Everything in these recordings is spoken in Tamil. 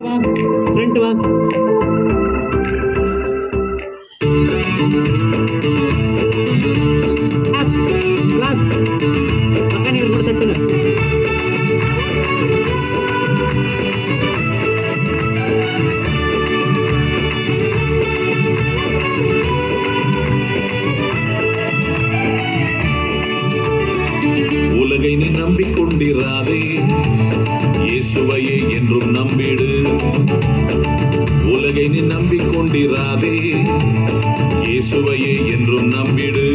வா ஃப்ரண்ட் வா. கிளாஸ் மெக்கானிக்கல் கூட தட்டுங்க. உலகை நீ நம்பிக்கொண்டிராதே, இயேசுவையே என்றும் நம்பிடு. உலகை நீ நம்பிக்கொண்டிராதே, இயேசுவையே என்றும் நம்பிடு.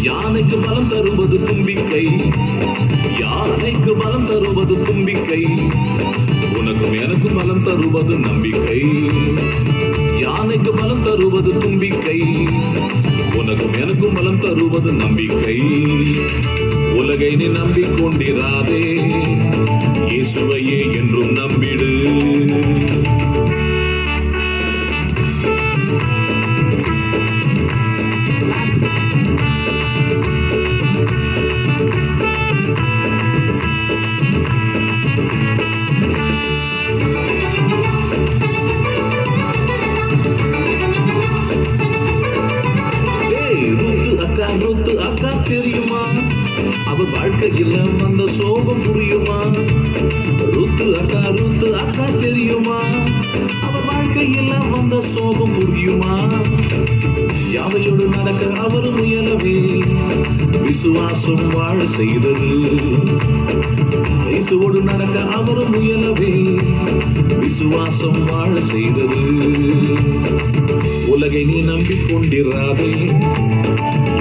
யானைக்கு பலம் தருவது தும்பிக்கை, யானைக்கு பலம் தருவது தும்பிக்கை, உனக்கும் எனக்கும் பலம் தருவது நம்பிக்கை. யானைக்கு பலம் தருவது தும்பிக்கை, உனக்கும் எனக்கும் பலம் தருவது நம்பிக்கை. உலகை நீ நம்பிக்கொண்டிராதே, இயேசுவையே என்றும் நம்பிடு. ரூத்து அக்கா தெரியுமா? அவர் வாழ்க்கையில் வந்த சோகம் புரியுமா? ரூத்து அக்கா தெரியுமா? அவர் வாழ்க்கையில் வந்த சோகம் புரியுமா? யாவையோடு நடக்க அவர் முயலவே விசுவாசம் வாழ செய்தது. இயேசுவோடு நடக்க அவர் முயலவே விசுவாசம் வாழ செய்தது. உலகை நீ நம்பிக்கொண்டிராதே,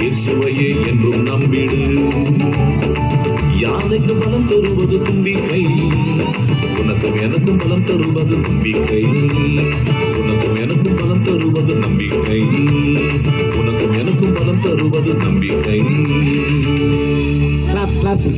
இயேசுவையே என்றும் நம்பிடு. யானைக்கு பலம் தருவது தும்பிக்கை, உனக்கும் எனக்கும் பலம் தருவது நம்பிக்கை. உனக்கும் எனக்கும் பலம் தருவது நம்பிக்கை. உனக்கும் எனக்கும் பலம் தருவது நம்பிக்கை. Claps claps.